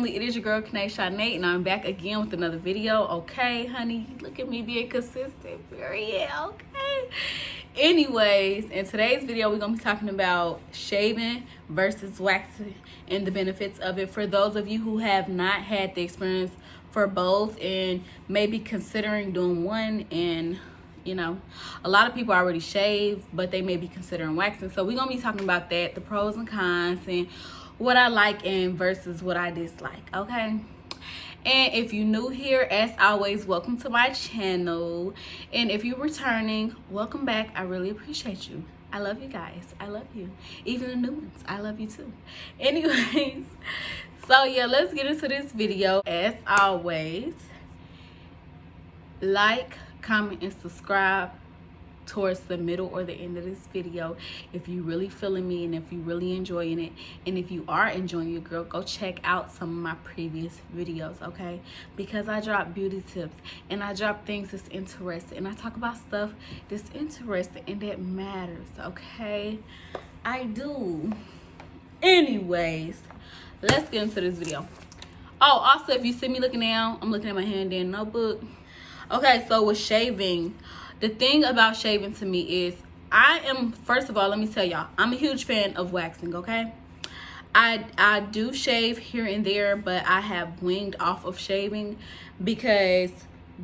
family, it is your girl Shanae, and I'm back again with another video. Okay, honey, look at me being consistent, period. Okay. Anyways, in today's video, we're gonna be talking about shaving versus waxing and the benefits of it. For those of you who have not had the experience for both and maybe considering doing one, and you know, a lot of people already shave, but they may be considering waxing. So we're gonna be talking about that, the pros and cons, and what I like and versus what I dislike. Okay. And if you're new here, as always, welcome to my channel. And if you're returning, welcome back. I really appreciate you. I love you guys. I love you. Even the new ones, I love you too. Anyways, so yeah, let's get into this video. As always, like, comment, and subscribe towards the middle or the end of this video if you really feeling me and if you really enjoying it. And if you are enjoying your girl, go check out some of my previous videos, okay? Because I drop beauty tips and I drop things that's interesting and I talk about stuff that's interesting and that matters, okay? I do. Anyways, let's get into this video. Oh, also, if you see me looking down, I'm looking at my hand in notebook. Okay, so with shaving, the thing about shaving to me is first of all, let me tell y'all, I'm a huge fan of waxing, okay? I do shave here and there, but I have weaned off of shaving because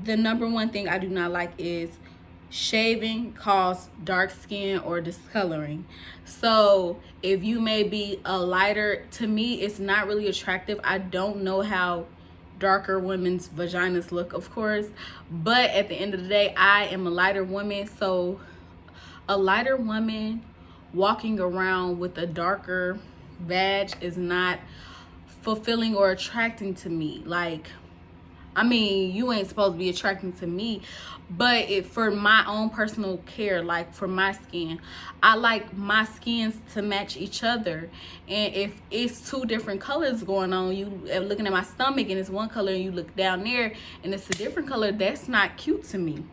the number one thing I do not like is shaving causes dark skin or discoloring. So if you may be a lighter, to me, it's not really attractive. I don't know how darker women's vaginas look, of course, but at the end of the day, I am a lighter woman, so a lighter woman walking around with a darker vag is not fulfilling or attracting to me. Like, I mean, you ain't supposed to be attracting to me, but for my own personal care, like for my skin, I like my skins to match each other. And if it's two different colors going on, you are looking at my stomach and it's one color, and you look down there and it's a different color, that's not cute to me.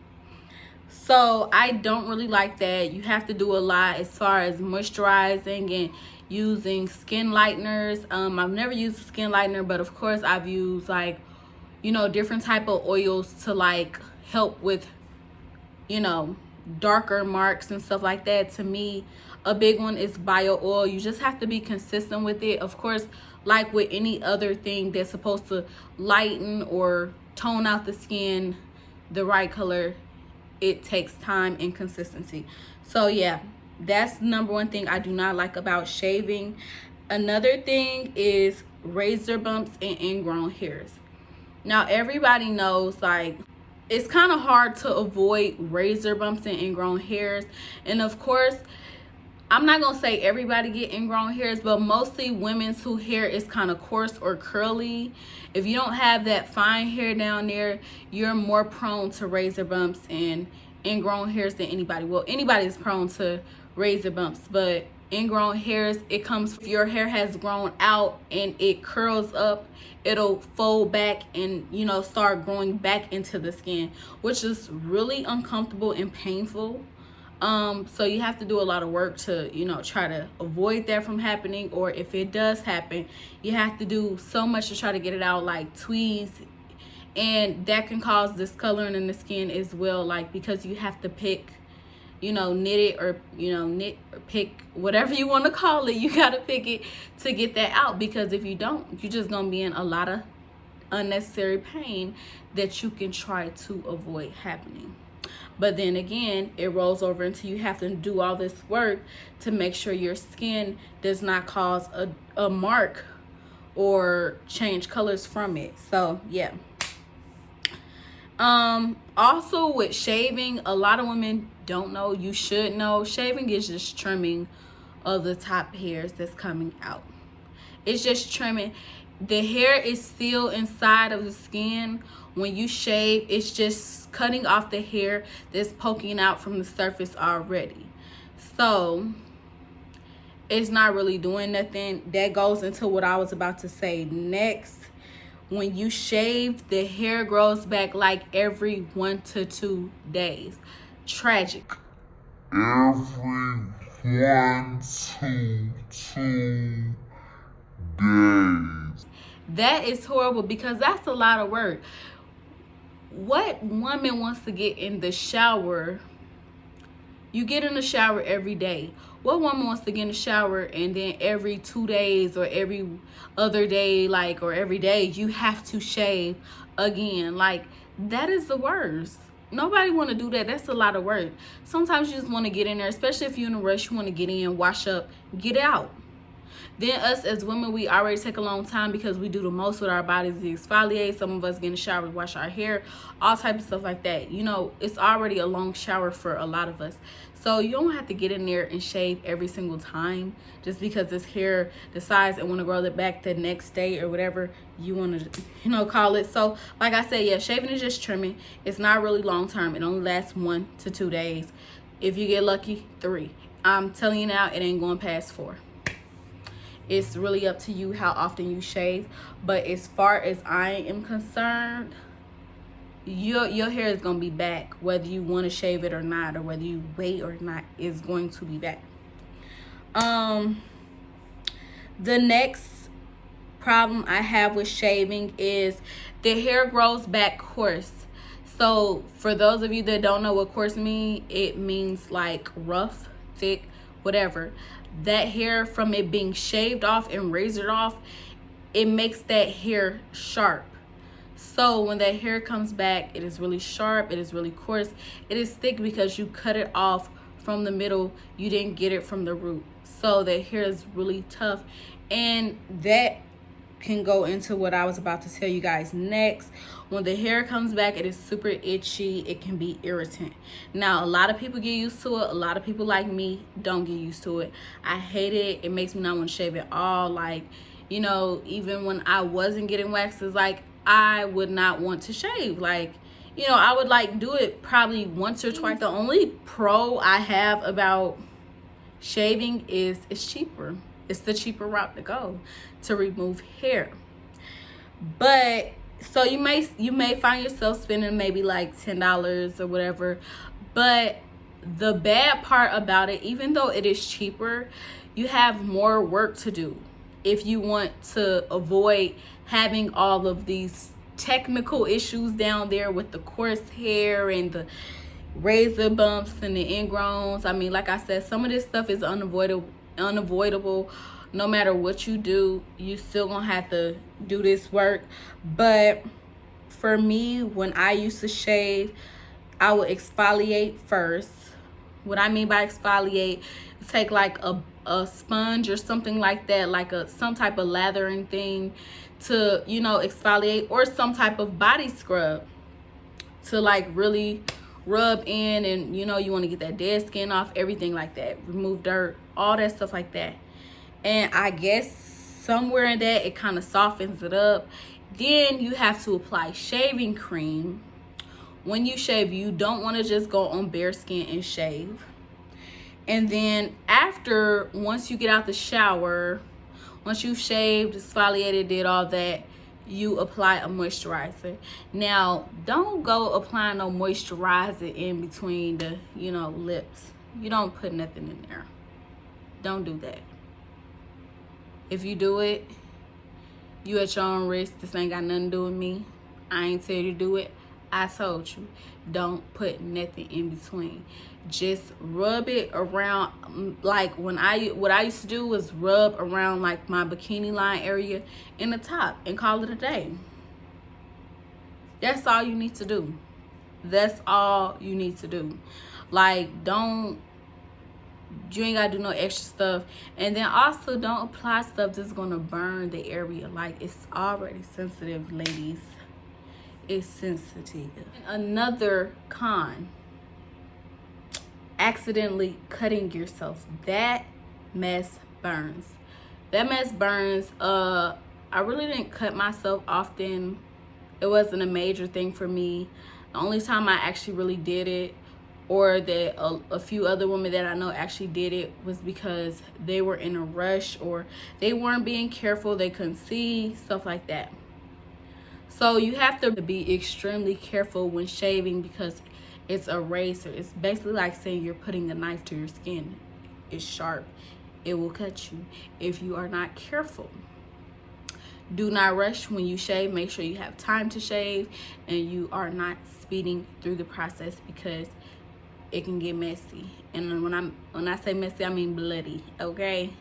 So I don't really like that. You have to do a lot as far as moisturizing and using skin lighteners. I've never used a skin lightener, but of course I've used, like, you know, different type of oils to like help with, you know, darker marks and stuff like that. To me, a big one is bio oil. You just have to be consistent with it. Of course, like with any other thing that's supposed to lighten or tone out the skin the right color, it takes time and consistency. So yeah, that's number one thing I do not like about shaving. Another thing is razor bumps and ingrown hairs. Now, everybody knows, like, it's kind of hard to avoid razor bumps and ingrown hairs. And of course, I'm not going to say everybody get ingrown hairs, but mostly women's whose hair is kind of coarse or curly. If you don't have that fine hair down there, you're more prone to razor bumps and ingrown hairs than anybody. Well, anybody is prone to razor bumps, but ingrown hairs, it comes if your hair has grown out and it curls up, it'll fold back and, you know, start growing back into the skin, which is really uncomfortable and painful. So you have to do a lot of work to, you know, try to avoid that from happening. Or if it does happen, you have to do so much to try to get it out, like tweeze, and that can cause discoloring in the skin as well, like, because you have to pick, you know, knit it, or, you know, knit or pick, whatever you want to call it, you got to pick it to get that out. Because if you don't, you're just going to be in a lot of unnecessary pain that you can try to avoid happening. But then again, it rolls over into you have to do all this work to make sure your skin does not cause a mark or change colors from it. So yeah. Also with shaving, a lot of women don't know, you should know, shaving is just trimming of the top hairs that's coming out. It's just trimming. The hair is still inside of the skin. When you shave, it's just cutting off the hair that's poking out from the surface already. So it's not really doing nothing. That goes into what I was about to say next. When you shave, the hair grows back like every 1 to 2 days. Tragic. Every 1 to 2 days. That is horrible because that's a lot of work. What woman wants to get in the shower? You get in the shower every day. What woman wants to get in the shower and then every 2 days or every other day, like, or every day, you have to shave again? Like, that is the worst. Nobody want to do that. That's a lot of work. Sometimes you just want to get in there, especially if you're in a rush, you want to get in, wash up, get out. Then us as women, we already take a long time because we do the most with our bodies. We exfoliate. Some of us get in the shower, wash our hair, all types of stuff like that. You know, it's already a long shower for a lot of us. So you don't have to get in there and shave every single time just because this hair decides and want to grow it back the next day or whatever you want to, you know, call it. So like I said, yeah, shaving is just trimming. It's not really long term. It only lasts 1 to 2 days. If you get lucky, 3. I'm telling you now, it ain't going past 4. It's really up to you how often you shave. But as far as I am concerned, your hair is going to be back. Whether you want to shave it or not, or whether you wait or not, it's going to be back. The next problem I have with shaving is the hair grows back coarse. So for those of you that don't know what coarse means, it means like rough, thick, whatever. That hair, from it being shaved off and razored off, it makes that hair sharp. So when that hair comes back, it is really sharp, it is really coarse, it is thick because you cut it off from the middle, you didn't get it from the root. So the hair is really tough, and that can go into what I was about to tell you guys next. When the hair comes back, it is super itchy. It can be irritant. Now, a lot of people get used to it. A lot of people like me don't get used to it. I hate it. It makes me not want to shave at all. Like, you know, even when I wasn't getting waxes, like, I would not want to shave. Like, you know, I would like do it probably once or twice. The only pro I have about shaving is it's cheaper. It's the cheaper route to go to remove hair. But so you may find yourself spending maybe like $10 or whatever. But the bad part about it, even though it is cheaper, you have more work to do if you want to avoid having all of these technical issues down there with the coarse hair and the razor bumps and the ingrowns. I mean, like I said, some of this stuff is unavoidable. No matter what you do, you still gonna have to do this work. But for me, when I used to shave, I would exfoliate first. What I mean by exfoliate, take like a sponge or something like that, like some type of lathering thing to, you know, exfoliate, or some type of body scrub to like really rub in, and you know, you want to get that dead skin off, everything like that, remove dirt, all that stuff like that. And I guess somewhere in that, it kind of softens it up. Then you have to apply shaving cream. When you shave, you don't want to just go on bare skin and shave. And then after, once you get out the shower, once you've shaved, exfoliated, did all that, you apply a moisturizer. Now, don't go applying no moisturizer in between the, you know, lips. You don't put nothing in there. Don't do that. If you do it, you at your own risk. This ain't got nothing to do with me. I ain't tell you to do it. I told you, don't put nothing in between. Just rub it around. Like what I used to do was rub around like my bikini line area in the top and call it a day. That's all you need to do. That's all you need to do. Like, you ain't gotta do no extra stuff. And then also, don't apply stuff that's gonna burn the area. Like, it's already sensitive, ladies. It's sensitive. Another con, accidentally cutting yourself. That mess burns. That mess burns. I really didn't cut myself often. It wasn't a major thing for me. The only time I actually really did it, or that a few other women that I know actually did it, was because they were in a rush or they weren't being careful, they couldn't see, stuff like that. So you have to be extremely careful when shaving because it's a razor. It's basically like saying you're putting a knife to your skin. It's sharp. It will cut you if you are not careful. Do not rush when you shave. Make sure you have time to shave and you are not speeding through the process, because it can get messy. And when I say messy, I mean bloody, okay?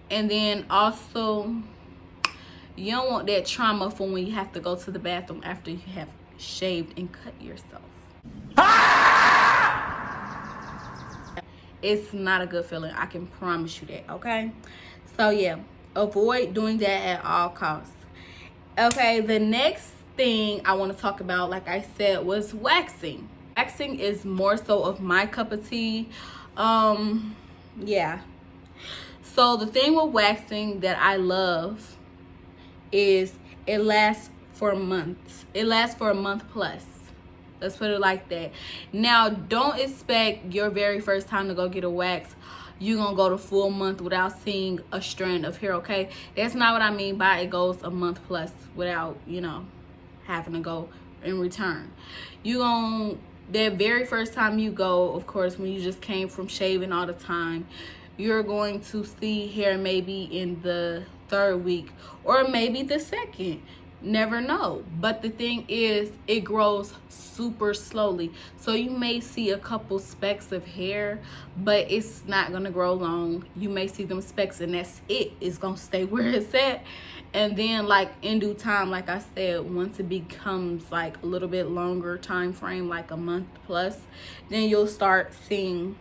And then also, you don't want that trauma for when you have to go to the bathroom after you have shaved and cut yourself. It's not a good feeling, I can promise you that, okay? So yeah, avoid doing that at all costs. Okay, the next thing I want to talk about, like I said, was waxing. Waxing is more so of my cup of tea. Yeah. So the thing with waxing that I love is it lasts for months. It lasts for a month plus. Let's put it like that. Now, don't expect your very first time to go get a wax, you're gonna go the full month without seeing a strand of hair, okay? That's not what I mean by it goes a month plus without, you know, having to go in return. That very first time you go, of course, when you just came from shaving all the time, you're going to see hair maybe in the 3rd week or maybe the 2nd. Never know. But the thing is, it grows super slowly. So you may see a couple specks of hair, but it's not gonna grow long. You may see them specks and that's it. It's gonna stay where it's at. And then, like, in due time, like I said, once it becomes like a little bit longer time frame, like a month plus, then you'll start seeing,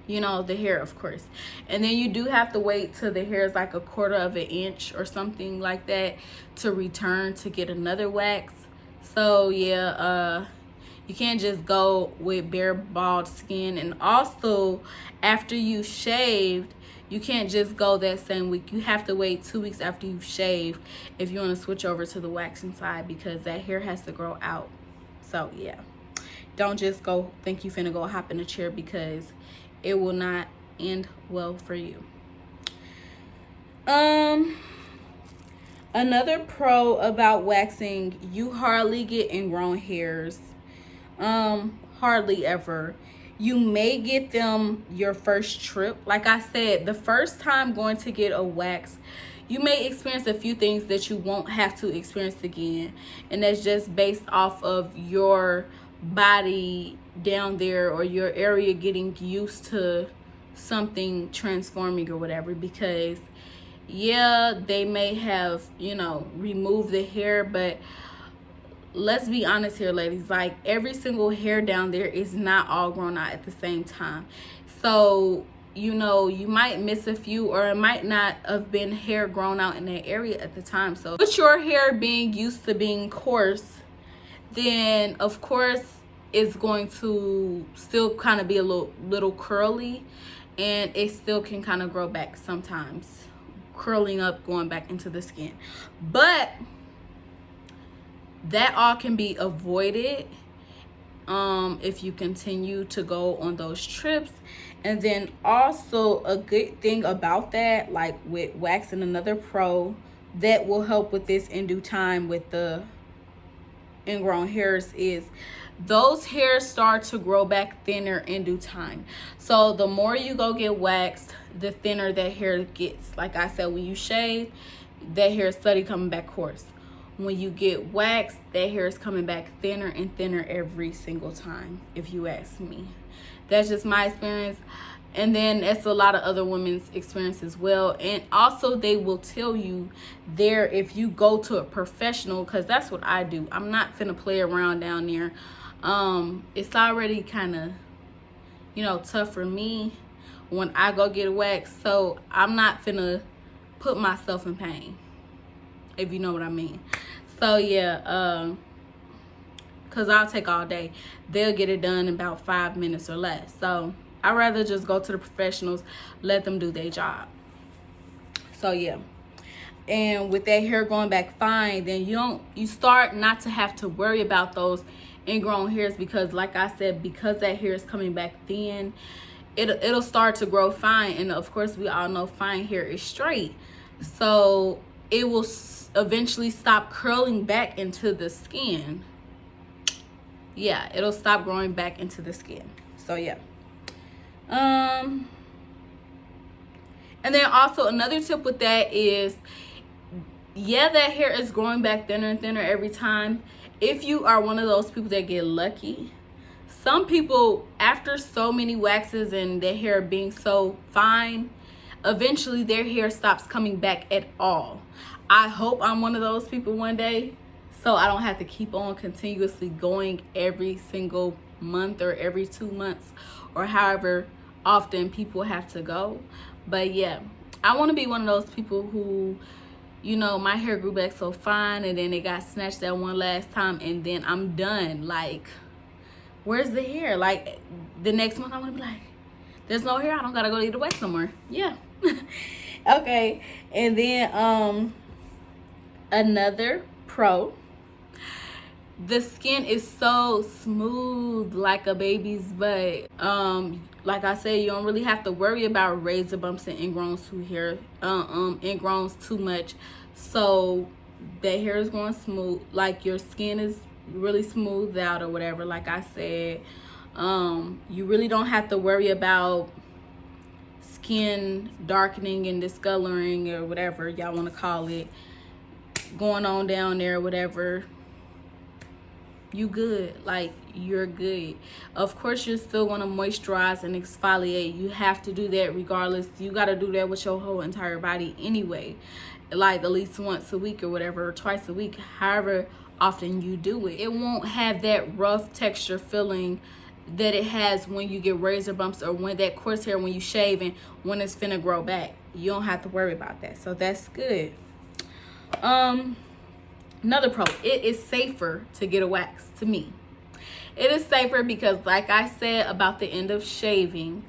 you know, the hair, of course. And then you do have to wait till the hair is like a 1/4 of an inch or something like that to return to get another wax. So yeah, you can't just go with bare bald skin. And also, after you shaved, you can't just go that same week. You have to wait 2 weeks after you shave if you want to switch over to the waxing side, because that hair has to grow out. So yeah, don't just go think you finna go hop in a chair, because it will not end well for you. Another pro about waxing, you hardly get ingrown hairs. Hardly ever. You may get them your first trip. Like I said, the first time going to get a wax, you may experience a few things that you won't have to experience again. And that's just based off of your body down there or your area getting used to something transforming or whatever. Because yeah, they may have, you know, removed the hair, but let's be honest here, ladies, like, every single hair down there is not all grown out at the same time. So, you know, you might miss a few, or it might not have been hair grown out in that area at the time. So with your hair being used to being coarse, then of course it's going to still kind of be a little curly, and it still can kind of grow back sometimes, curling up, going back into the skin. But that all can be avoided if you continue to go on those trips. And then also, a good thing about that, like with waxing, another pro that will help with this in due time with the ingrown hairs, is those hairs start to grow back thinner in due time. So the more you go get waxed, the thinner that hair gets. Like I said, when you shave, that hair is steady coming back coarse. When you get waxed, that hair is coming back thinner and thinner every single time, if you ask me. That's just my experience. And then that's a lot of other women's experience as well. And also, they will tell you there, if you go to a professional, because that's what I do. I'm not finna play around down there. It's already kind of, you know, tough for me when I go get a wax. So I'm not finna put myself in pain, if you know what I mean. So yeah, because I'll take all day. They'll get it done in about 5 minutes or less. So I'd rather just go to the professionals, let them do their job. So yeah, and with that hair going back fine, then you start not to have to worry about those ingrown hairs, because like I said, because that hair is coming back thin, it'll start to grow fine. And of course, we all know fine hair is straight, so it will eventually stop curling back into the skin. Yeah, it'll stop growing back into the skin. So yeah. And then also another tip with that is, yeah, that hair is growing back thinner and thinner every time. If you are one of those people that get lucky, some people, after so many waxes and their hair being so fine, eventually their hair stops coming back at all. I hope I'm one of those people one day, so I don't have to keep on continuously going every single month or every 2 months or however often people have to go. But yeah, I want to be one of those people who, you know, my hair grew back so fine and then it got snatched that one last time and then I'm done. Like, where's the hair? Like, the next month I want to be like, there's no hair. I don't gotta go to the wax somewhere. Yeah. Okay. And then another pro, the skin is so smooth like a baby's butt. Like I said, you don't really have to worry about razor bumps and ingrowns too hair, ingrowns too much. So the hair is going smooth, like your skin is really smoothed out or whatever. Like I said, you really don't have to worry about skin darkening and discoloring or whatever y'all want to call it going on down there or whatever. You good. Like, you're good. Of course, you're still going to moisturize and exfoliate. You have to do that regardless. You got to do that with your whole entire body anyway, like at least once a week or whatever, or twice a week, however often you do it. It won't have that rough texture feeling that it has when you get razor bumps or when that coarse hair when you shave and when it's finna grow back. You don't have to worry about that, so that's good. Another pro, it is safer to get a wax. To me, it is safer because, like I said about the end of shaving,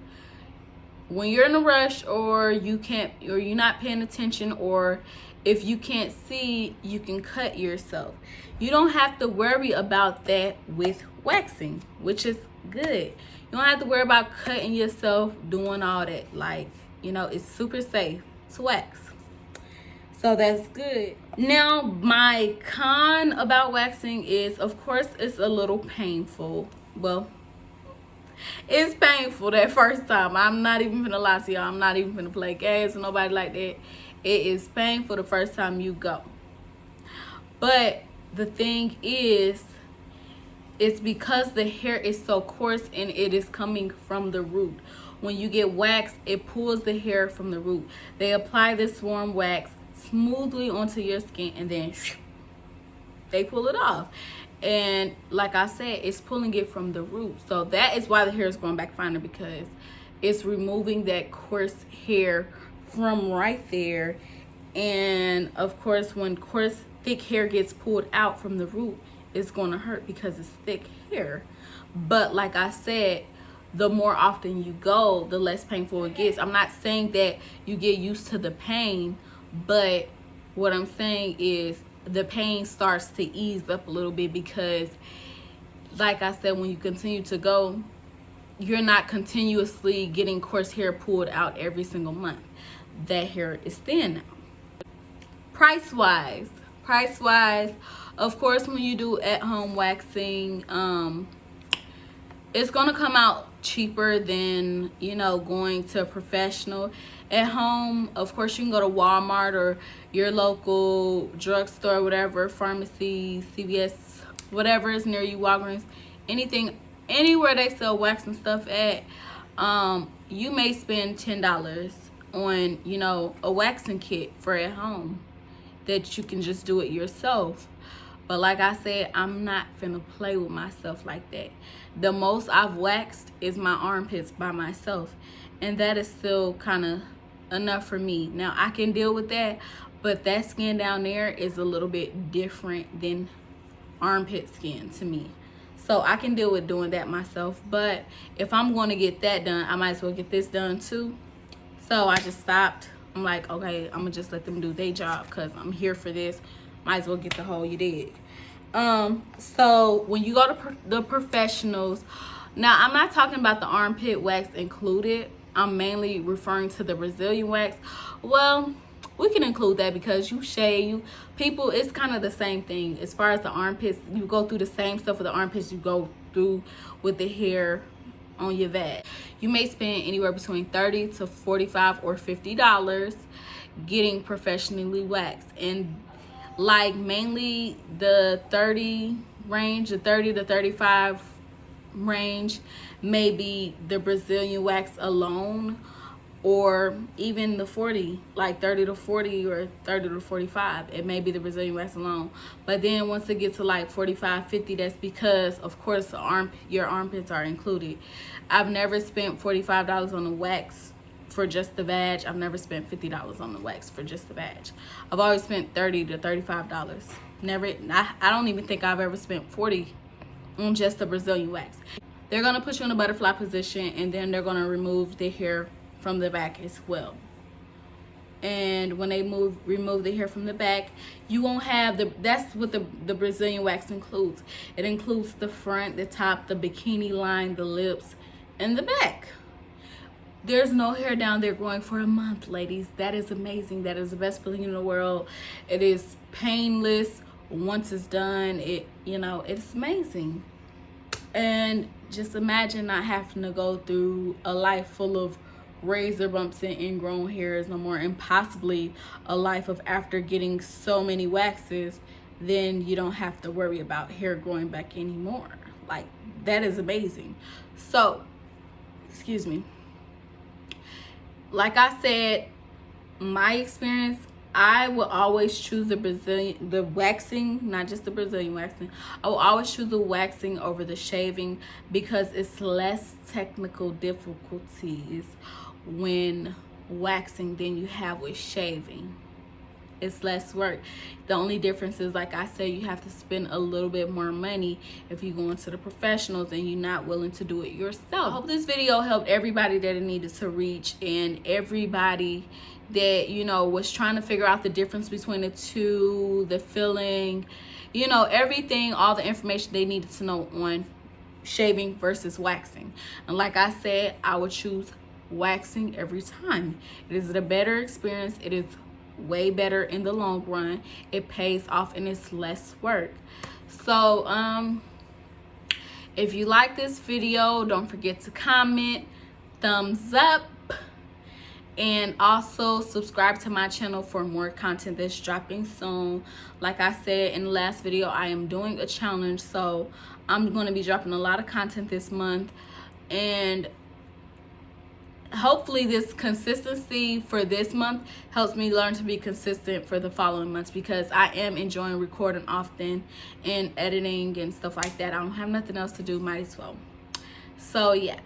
when you're in a rush or you can't, or you're not paying attention, or if you can't see, you can cut yourself. You don't have to worry about that with waxing, which is good. You don't have to worry about cutting yourself, doing all that. Like, you know, it's super safe to wax. So that's good. Now, my con about waxing is, of course, it's a little painful. Well, it's painful that first time. I'm not even gonna lie to y'all. I'm not even gonna play games with nobody like that. It is painful the first time you go. But the thing is, it's because the hair is so coarse and it is coming from the root. When you get waxed, it pulls the hair from the root. They apply this warm wax smoothly onto your skin and then they pull it off. And like I said, it's pulling it from the root. So that is why the hair is growing back finer, because it's removing that coarse hair from right there. And of course, when coarse thick hair gets pulled out from the root, it's going to hurt because it's thick hair. But like I said, the more often you go, the less painful it gets. I'm not saying that you get used to the pain, but what I'm saying is the pain starts to ease up a little bit because, like I said, when you continue to go, you're not continuously getting coarse hair pulled out every single month. That hair is thin now. Price wise, of course, when you do at home waxing, it's gonna come out cheaper than, you know, going to a professional. At home, of course, you can go to Walmart or your local drugstore, whatever, pharmacy, CVS, whatever is near you, Walgreens, anything, anywhere they sell wax and stuff at. You may spend $10 on, you know, a waxing kit for at home that you can just do it yourself. But like I said, I'm not finna play with myself like that. The most I've waxed is my armpits by myself, and that is still kind of enough for me. Now, I can deal with that, but that skin down there is a little bit different than armpit skin to me. So I can deal with doing that myself, but if I'm going to get that done, I might as well get this done too. So I just stopped. I'm like, okay, I'm gonna just let them do their job because I'm here for this. Might as well get the whole, you dig. So when you go to the professionals, now I'm not talking about the armpit wax included. I'm mainly referring to the Brazilian wax. Well, we can include that because you shave, people, it's kind of the same thing. As far as the armpits, you go through the same stuff with the armpits you go through with the hair on your vat. You may spend anywhere between $30 to $45 or $50 getting professionally waxed, and like mainly the 30 range, the 30 to 35 range, maybe the Brazilian wax alone, or even the 40, like 30 to 40 or 30 to 45, it may be the Brazilian wax alone. But then once it gets to like 45, 50, that's because of course your armpits are included. I've never spent $45 on the wax for just the vag. I've never spent $50 on the wax for just the vag. I've always spent $30 to $35. Never, I don't even think I've ever spent $40 on just the Brazilian wax. They're gonna put you in a butterfly position, and then they're gonna remove the hair from the back as well. And when they remove the hair from the back, you won't have that's what the Brazilian wax includes. It includes the front, the top, the bikini line, the lips, and the back. There's no hair down there growing for a month, ladies. That is amazing. That is the best feeling in the world. It is painless once it's done. It's amazing. And just imagine not having to go through a life full of razor bumps and ingrown hairs no more, and possibly a life of, after getting so many waxes, then you don't have to worry about hair growing back anymore. Like, that is amazing. So, excuse me. Like I said, my experience, I will always choose the waxing, not just the Brazilian waxing. I will always choose the waxing over the shaving because it's less technical difficulties when waxing than you have with shaving. It's less work. The only difference is, like I said, you have to spend a little bit more money if you go into the professionals and you're not willing to do it yourself. I hope this video helped everybody that it needed to reach, and everybody that was trying to figure out the difference between the two, the feeling, everything, all the information they needed to know on shaving versus waxing. And like I said, I would choose waxing every time. It is a better experience. It is way better in the long run. It pays off and it's less work. So if you like this video, don't forget to comment, thumbs up, and also subscribe to my channel for more content that's dropping soon. Like I said in the last video, I am doing a challenge, so I'm going to be dropping a lot of content this month, and hopefully this consistency for this month helps me learn to be consistent for the following months, because I am enjoying recording often and editing and stuff like that. I don't have nothing else to do, might as well. So yeah,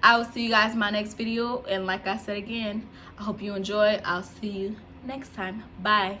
I will see you guys in my next video, and like I said again, I hope you enjoy. I'll see you next time. Bye.